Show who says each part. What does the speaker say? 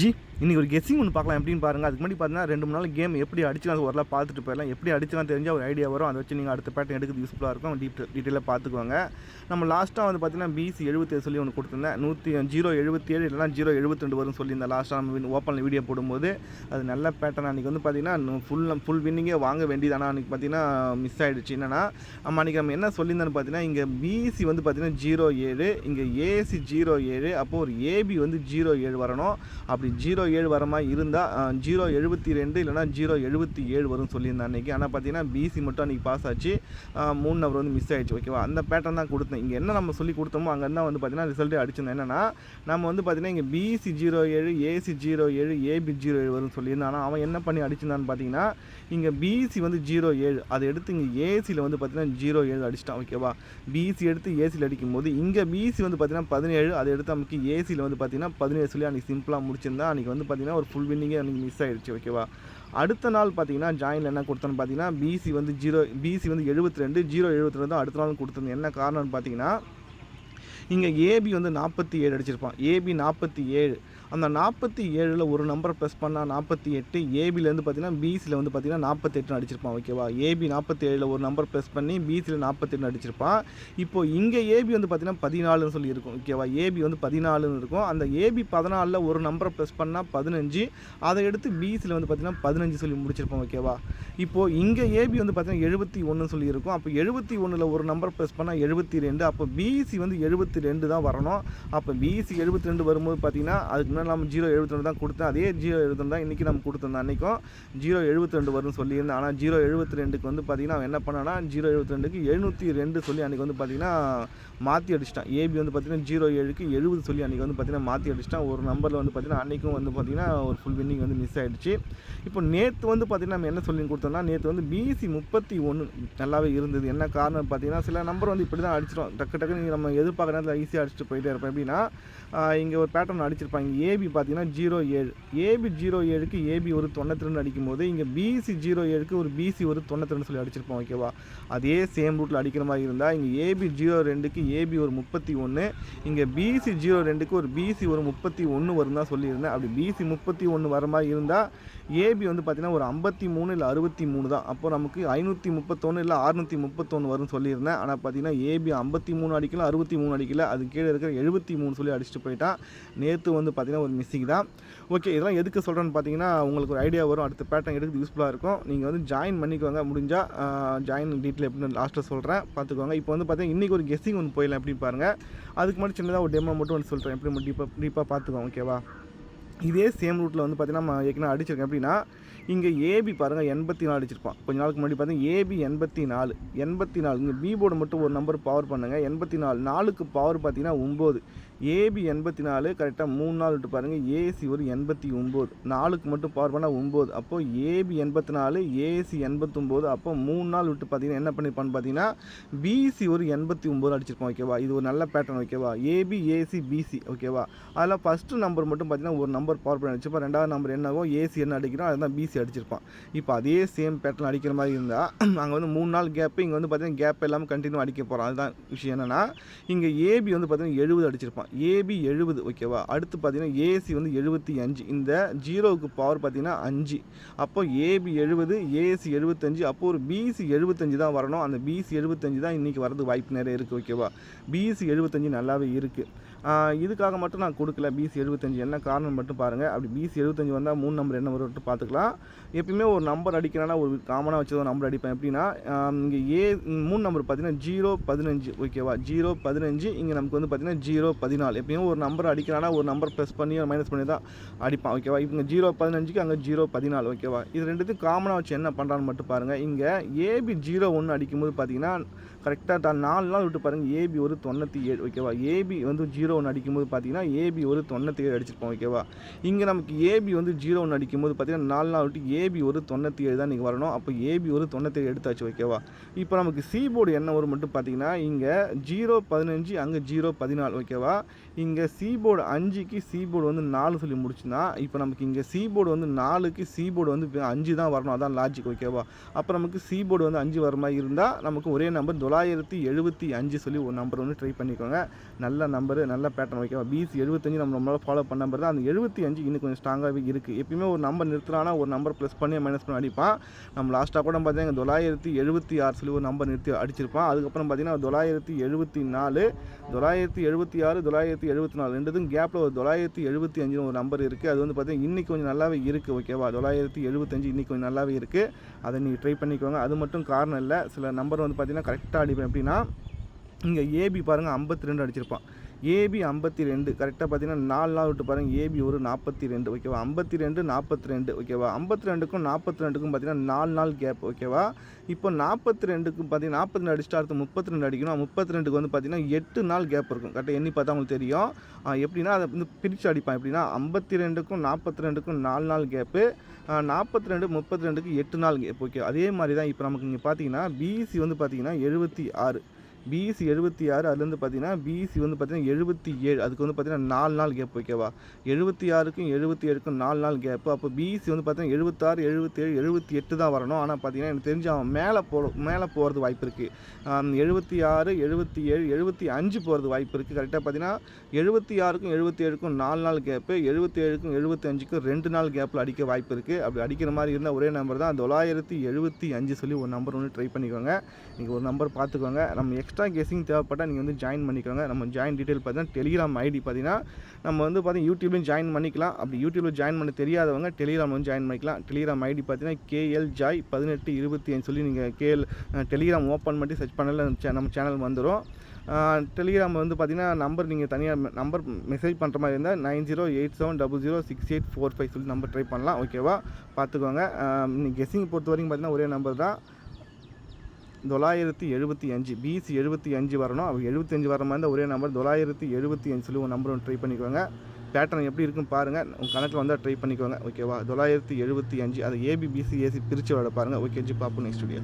Speaker 1: G இன்றைக்கி ஒரு guessing ஒன்று பார்க்கலாம் எப்படின்னு பாருங்கள். அதுக்கு முன்னாடி பார்த்தீங்கன்னா 2-3 நாள் கேம் எப்படி அடிச்சுலாம் அது ஓரளவு பார்த்துட்டு போயிடலாம். எப்படி அடிச்சுலாம் தெரிஞ்சால் ஒரு ஐடியா வரும். அதை வச்சு நீங்கள் அடுத்த பேட்டர்ன் எடுக்கிறது யூஸ்ஃபுல்லாக இருக்கும். டீட்டெயிலாக பார்த்துக்குவாங்க. நம்ம லாஸ்ட்டாக வந்து பார்த்தீங்கன்னா BC 77 சொல்லி ஒன்று கொடுத்துருந்தேன். 077 இல்லைனா 072 வரும்னு சொல்லி இந்த லாஸ்ட்டாக நம்ம ஓப்பனில் வீடியோ போடும்போது அது நல்ல பேட்டர்ன். அன்றைக்கி வந்து பார்த்தீங்கன்னா ஃபுல் வின்னிங்கே வாங்க வேண்டியது. ஆனால் அன்றைக்கி பார்த்தீங்கன்னா மிஸ் ஆகிடுச்சு. என்னென்னா அன்றைக்கி நம்ம என்ன சொல்லியிருந்தோன்னு பார்த்தீங்கன்னா இங்கே BC வந்து பார்த்தீங்கன்னா 07, இங்கே AC 07, அப்போது ஒரு AB வந்து 07 வரணும். அப்படி 07 வர மாதிரி இருந்தால் 072 இல்லைனா 077 வரும்னு சொல்லியிருந்தேன் அன்றைக்கி. ஆனால் பார்த்தீங்கன்னா BC மட்டும் அன்றைக்கி பாஸ் ஆச்சு. 3 நம்பர் வந்து மிஸ் ஆகிடுச்சு. ஓகேவா, அந்த பேட்டர்ன் தான் கொடுத்தேன். இங்கே என்ன நம்ம சொல்லி கொடுத்தோமோ அங்கே தான் வந்து பார்த்தீங்கன்னா ரிசல்ட்டே அடிச்சிருந்தேன். என்னென்னா நம்ம வந்து பார்த்தீங்கன்னா இங்கே BC 07, AC 07, AB 07 வரும்னு சொல்லியிருந்தேன். ஆனால் அவன் என்ன பண்ணி அடிச்சிருந்தான்னு பார்த்தீங்கன்னா இங்கே BC வந்து 07, அதை எடுத்து இங்கே ACயில் வந்து பார்த்தீங்கன்னா 07 அடிச்சிட்டான். ஓகேவா, BC எடுத்து ACயில் அடிக்கும்போது இங்கே BC வந்து பார்த்தீங்கன்னா 17, அதை எடுத்து நமக்கு ACயில் வந்து பார்த்தீங்கன்னா 17 சொல்லி அன்றைக்கி சிம்பிளாக முடிச்சிருந்தேன். அன்றைக்கி வந்து பார்த்தீங்கன்னா ஒரு ஃபுல் வின்னிங்கே அன்றைக்கி மிஸ் ஆகிடுச்சு. ஓகேவா, அடுத்த நாள் பார்த்தீங்கன்னா ஜாயினில் என்ன கொடுத்தோன்னு பார்த்தீங்கன்னா BC வந்து 72, 072 தான் அடுத்த நாள் கொடுத்துருந்தேன். என்ன காரணம்னு பார்த்தீங்கன்னா இங்கே AB வந்து 47 அடிச்சிருப்பான். AB 47, அந்த 47ல் ஒரு நம்பரை ப்ரெஸ் பண்ணால் 48, ஏபிலேருந்து பார்த்தீங்கன்னா BCயில் வந்து பார்த்தீங்கன்னா 48 அடிச்சிருப்பான். ஓகேவா, AB 47ல் ஒரு நம்பர் ப்ரெஸ் பண்ணி BCயில் 48 அடிச்சிருப்பான். இப்போது இங்கே AB வந்து பார்த்தீங்கன்னா 14ன்னு சொல்லி இருக்கும். ஓகேவா, AB வந்து 14ன்னு இருக்கும். அந்த AB 14ல் ஒரு நம்பரை ப்ரெஸ் பண்ணால் 15, அதை எடுத்து BCயில் வந்து பார்த்தீங்கன்னா 15 சொல்லி முடிச்சிருப்போம். ஓகேவா, இப்போது இங்கே AB வந்து பார்த்தீங்கன்னா 71ன்னு சொல்லி இருக்கும். அப்போ 71ல் ஒரு நம்பர் ப்ரெஸ் பண்ணால் 72, அப்போ BC வந்து 72 தான் வரணும். அப்போ BC 72 வரும்போது பார்த்தீங்கன்னா அதுக்கு நம்ம 072 தான் கொடுத்தேன். அதே 072 தான் இன்றைக்கி நம்ம கொடுத்துருந்தோம். அன்றைக்கும் 072 வரும்னு சொல்லியிருந்தேன். ஆனால் 072க்கு வந்து பார்த்திங்கன்னா அவன் என்ன பண்ணான்னா 072க்கு 702 சொல்லி அன்றைக்கி வந்து பார்த்திங்கன்னா மாற்றி அடிச்சிட்டான். AB வந்து பார்த்திங்கன்னா 07க்கு 70 சொல்லி அன்றைக்கி வந்து பார்த்திங்கன்னா மாற்றி அடிச்சிட்டான். ஒரு நம்பரில் வந்து பார்த்திங்கன்னா அன்றைக்கும் வந்து பார்த்திங்கன்னா ஒரு ஃபுல் வின்னிங் வந்து மிஸ் ஆகிடுச்சு. இப்போ நேற்று வந்து பார்த்திங்கன்னா நம்ம என்ன சொல்லி கொடுத்தோம்னா நேற்று வந்து BC 31 நல்லாவே இருந்தது. என்ன காரணம் பார்த்தீங்கன்னா சில நம்பர் வந்து இப்படி தான் அடிச்சிடும். டக்கு நீங்கள் நம்ம எதிர்பார்க்குற நேரத்தில் ஈஸியாக அடிச்சுட்டு போயிட்டே இருப்போம். எப்படின்னா இங்கே ஒரு பேட்டர்ன் அடிச்சிருப்பாங்க. AB பார்த்தீங்கன்னா 07, AB 07க்கு AB ஒரு 92 அடிக்கும்போது இங்கே BC 07க்கு ஒரு BC ஒரு 92 சொல்லி அடிச்சிருப்போம். ஓகேவா, அதே சேம் ரூட்டில் அடிக்கிற மாதிரி இருந்தால் இங்கே AB 02க்கு AB ஒரு 31, இங்கே BC 02க்கு ஒரு BC ஒரு 31 வரும் தான் சொல்லியிருந்தேன். அப்படி BC 31 வர மாதிரி இருந்தால் AB வந்து பார்த்திங்கன்னா ஒரு 53 இல்லை 63 தான். அப்போ நமக்கு 531 இல்லை 631 வரும்னு சொல்லியிருந்தேன். ஆனால் பார்த்தீங்கன்னா AB 53 அடிக்கல, 63 அடிக்கல, அது கீழே இருக்கிற 73 சொல்லி அடிச்சுட்டு போயிட்டான். நேற்று வந்து பார்த்திங்கன்னா ஒரு மிஸ்ஸிங் தான். ஓகே, இதெல்லாம் எதுக்கு சொல்கிறேன்னு பார்த்தீங்கன்னா உங்களுக்கு ஒரு ஐடியா வரும். அடுத்த பேட்டர்ன் எடுத்து யூஸ்ஃபுல்லாக இருக்கும். நீங்கள் வந்து ஜாயின் பண்ணிக்கோங்க. முடிஞ்சால் ஜாயின் டீட்டெயில் எப்படின்னு லாஸ்ட்டில் சொல்கிறேன், பார்த்துக்கோங்க. இப்போ வந்து பார்த்தீங்கன்னா இன்றைக்கி ஒரு கெஸ்ஸிங் ஒன்று போயிடலாம் எப்படின்னு பாருங்கள். அதுக்கு முன்னாடி சின்னதாக ஒரு டெமோ மட்டும் ஒன்று சொல்கிறேன், எப்படி டீப்பாக பார்த்துக்கோங்க. ஓகேவா, இதே சேம் ரூட்டில் வந்து பார்த்தீங்கன்னா நம்ம ஏற்கனவே அடிச்சிருக்கேன். எப்படின்னா இங்கே AB பாருங்கள் 84 அடிச்சிருப்பான். கொஞ்ச நாளுக்கு முன்னாடி பார்த்தீங்கன்னா AB 84, இங்கே B போர்டு மட்டும் ஒரு நம்பர் பவர் பண்ணுங்கள். 84 4க்கு பவர் பார்த்தீங்கன்னா 9, AB 84 கரெக்டாக 3 நாள் விட்டு பாருங்கள். AC ஒரு 89, 4க்கு மட்டும் பவர் பண்ணால் 9, அப்போது AB 84, AC 89, அப்போ 3 நாள் விட்டு பார்த்தீங்கன்னா என்ன பண்ணியிருப்பான்னு பார்த்தீங்கன்னா BC ஒரு 89 அடிச்சிருப்பான். ஓகேவா, இது ஒரு நல்ல பேட்டர்ன். ஓகேவா, AB AC BC. ஓகேவா, அதில் ஃபஸ்ட்டு நம்பர் மட்டும் பார்த்தீங்கன்னா ஒரு நம்பர் பவர் பண்ணி அடிச்சிருப்பான். ரெண்டாவது நம்பர் என்னவோ AC என்ன அடிக்கிறோம் அதுதான் BC அடிச்சிருப்பான். இப்போ அதே சேம் பேட்டர்ன் அடிக்கிற மாதிரி இருந்தால் அங்கே வந்து 3 நாள் கேப்பு, இங்கே வந்து பார்த்தீங்கன்னா கேப் எல்லாமே கண்டினியூ அடிக்க போகிறோம். அதுதான் விஷயம். என்னென்னா இங்கே AB வந்து பார்த்தீங்கன்னா 70 அடிச்சிருப்பான். AB 70. ஓகேவா, அடுத்து பார்த்தீங்கன்னா AC வந்து 75, இந்த 0க்கு பவர் பார்த்தீங்கன்னா 5, அப்போ AB 70, AC 75, அப்போ ஒரு BC 75 தான் வரணும். அந்த BC 75 தான் இன்றைக்கி வரது வாய்ப்பு நிறைய இருக்குது. ஓகேவா, BC 75 நல்லாவே இருக்குது. இதுக்காக மட்டும் நான் கொடுக்கல BC 75, என்ன காரணம் மட்டும் பாருங்கள். அப்படி BC 75 வந்தால் 3 நம்பர் என்ன வரும் பார்த்துக்கலாம். எப்பயுமே ஒரு நம்பர் அடிக்கிறேன்னா ஒரு காமனாக வச்சு ஒரு நம்பர் அடிப்பேன். எப்படின்னா இங்கே 3 நம்பர் பார்த்தீங்கன்னா 015. ஓகேவா, 015, இங்கே நமக்கு வந்து பார்த்தீங்கன்னா 014. எப்பயும் ஒரு நம்பர் அடிக்கிறானா ஒரு நம்பர் ப்ளஸ் பண்ணி மைனஸ் பண்ணி தான் அடிப்பான். ஓகேவா, இங்கே 015க்கு அங்கே 014. ஓகேவா, இது ரெண்டுத்துக்கும் காமனாக வச்சு என்ன பண்ணுறான்னு மட்டும் பாருங்கள். இங்கே AB 01 அடிக்கும்போது பார்த்தீங்கன்னா கரெக்டாக 4 நாள் விட்டு பாருங்கள் AB ஒரு 97. ஓகேவா, AB வந்து 01 அடிக்கும்போது பார்த்தீங்கன்னா AB ஒரு 97 அடிச்சிருப்போம். ஓகேவா, இங்கே நமக்கு AB வந்து 01 அடிக்கும்போது பார்த்தீங்கன்னா 4 நாள் விட்டு AB ஒரு 97 தான் நீங்கள் வரணும். அப்போ AB ஒரு 97 எடுத்தாச்சு. ஓகேவா, இப்போ நமக்கு C போர்டு என்ன வரும் மட்டும் பார்த்தீங்கன்னா இங்கே 015, அங்கே 014. ஓகேவா, இங்கே C போர்டு 5க்கு C போர்டு வந்து 4 சொல்லி முடிச்சுன்னா இப்போ நமக்கு இங்கே C போர்டு வந்து 4க்கு C போர்டு வந்து 5 தான் வரணும். அதான் லாஜிக். ஓகேவா, அப்போ நமக்கு C போர்டு வந்து 5 வர மாதிரி இருந்தால் நமக்கு ஒரே நம்பர் 975 சொல்லி ஒரு நம்பர் வந்து ட்ரை பண்ணிக்கோங்க. நல்ல நம்பரு, நல்ல பேட்டர்ன் ஓகேவா. பிசி 75 நம்ம நம்மளால ஃபாலோ பண்ண நம்பர் தான். அந்த 75 இன்னும் கொஞ்சம் ஸ்ட்ராங்காகவே இருக்குது. எப்பயுமே ஒரு நம்பர் நிறுத்துறானா ஒரு நம்பர் ப்ளஸ் பண்ணி மைனஸ் பண்ணி அடிப்பான். நம்ம லாஸ்ட்டாக கூட பார்த்தீங்கன்னா 976 சொல்லி ஒரு நம்பர் நிறுத்தி அடிச்சிருப்பான். அதுக்கப்புறம் பார்த்தீங்கன்னா 974, 976, 974 ரெண்டுத்துக்கும் கேப்பில் ஒரு 975 ஒரு நம்பர் இருக்குது. அது வந்து பார்த்தீங்கன்னா இன்றைக்கி கொஞ்சம் நல்லாவே இருக்குது ஓகேவா. 975 இன்றைக்கி கொஞ்சம் நல்லாவே இருக்குது. அதை நீங்கள் ட்ரை பண்ணிக்கோங்க. அது மட்டும் காரணம் இல்லை, சில நம்பர் வந்து பார்த்தீங்கன்னா கரெக்டாக அடிப்பேன். எப்படின்னா இங்கே ஏபி பாருங்கள் 52 அடிச்சிருப்பான். ஏபி 52 கரெக்டாக பார்த்தீங்கன்னா 4 நாள் விட்டு பாருங்கள். ஏபி ஒரு 42 ஓகேவா. 52 42 ஓகேவா. 52க்கும் 42க்கும் பார்த்தீங்கன்னா 4 நாள் கேப் ஓகேவா. இப்போ 42க்கும் பார்த்தீங்கன்னா 42 அடிச்சுட்டு அடுத்து 32 அடிக்கணும். 32க்கு வந்து பார்த்தீங்கன்னா 8 நாள் கேப் இருக்கும். கரெக்டாக எண்ணி பார்த்தா உங்களுக்கு தெரியும். எப்படின்னா அதை வந்து பிரித்து அடிப்பான். எப்படின்னா 52க்கும் 42க்கும் 4 நாள் கேப்பு, 42 32க்கு 8 நாள் கேப் ஓகே. அதே மாதிரி தான் இப்போ நமக்கு இங்கே பார்த்தீங்கன்னா பிசி வந்து பார்த்தீங்கன்னா 76, பிசி 76, அதுலேருந்து பார்த்தீங்கன்னா பிசி வந்து பார்த்தீங்கன்னா 77, அதுக்கு வந்து பார்த்தீங்கன்னா 4 நாள் கேப் ஓகேவா. 76க்கும் 77க்கும் 4 நாள் கேப்பு. அப்போ பிசி வந்து பார்த்தீங்கன்னா 76, 77, 78 தான் வரணும். ஆனால் பார்த்தீங்கன்னா எனக்கு தெரிஞ்சு அவன் மேலே போகிறது வாய்ப்பு இருக்குது. 76, 77, 75 போகிறது வாய்ப்பு இருக்குது. கரெக்டாக பார்த்தீங்கன்னா 76க்கும் 77க்கும் 4 நாள் கேப்பு, 77க்கும் 75க்கும் 2 நாள் கேப்பில் அடிக்க வாய்ப்பு இருக்குது. அப்படி அடிக்கிற மாதிரி இருந்தால் ஒரே நம்பர் தான் 975 சொல்லி ஒரு நம்பர் ஒன்று ட்ரை பண்ணிக்கோங்க. நீங்கள் ஒரு நம்பர் பார்த்துக்கோங்க. நம்ம எக்ஸ்ட்ரா கெஸிங் தேவைப்பட்டால் நீங்கள் வந்து ஜாயின் பண்ணிக்கோங்க. நம்ம ஜாயின் டீட்டெயில் பார்த்தீங்கன்னா டெலிகிராம் ஐடி பார்த்தீங்கன்னா நம்ம வந்து பார்த்தீங்கன்னா யூடியூப்லையும் ஜாயின் பண்ணிக்கலாம். அப்படி யூடியூப்பில் ஜாயின் பண்ண தெரியாதவங்க டெலிகிராம் வந்து ஜாயின் பண்ணிக்கலாம். டெலிகிராம் ஐடி பார்த்தீங்கன்னா KLJoy1825 சொல்லி நீங்கள் டெலிகிராம் ஓப்பன் பண்ணி சர்ச் பண்ணல நம்ம சேனல் வந்துடும். டெலிகிராம் வந்து பார்த்தீங்கன்னா நம்பர் நீங்கள் தனியாக நம்பர் மெசேஜ் பண்ணுற மாதிரி இருந்தால் 9087006845 சொல்லி நம்பர் ட்ரை பண்ணலாம் ஓகேவா. பார்த்துக்கோங்க. கெஸிங் பொறுத்த வரைக்கும் பார்த்தீங்கன்னா ஒரே நம்பர் தான் 975, பிசி 75 வரணும். அப்போ 75 வர மாதிரி இருந்தால் ஒரே நம்பர் 975 சொல்லி ஒரு நம்பர் ஒன்று ட்ரை பண்ணிக்கோங்க. பேட்டர்ன் எப்படி இருக்குன்னு பாருங்கள். உங்கள் கணக்கில் வந்தால் ட்ரை பண்ணிக்கோங்க ஓகேவா. 975 அது ஏபி பிசி ஏசி பிரித்து விளையாட பாருங்கள். ஓகே ஜி, பார்ப்போம் நெக்ஸ்ட் வீடியோ.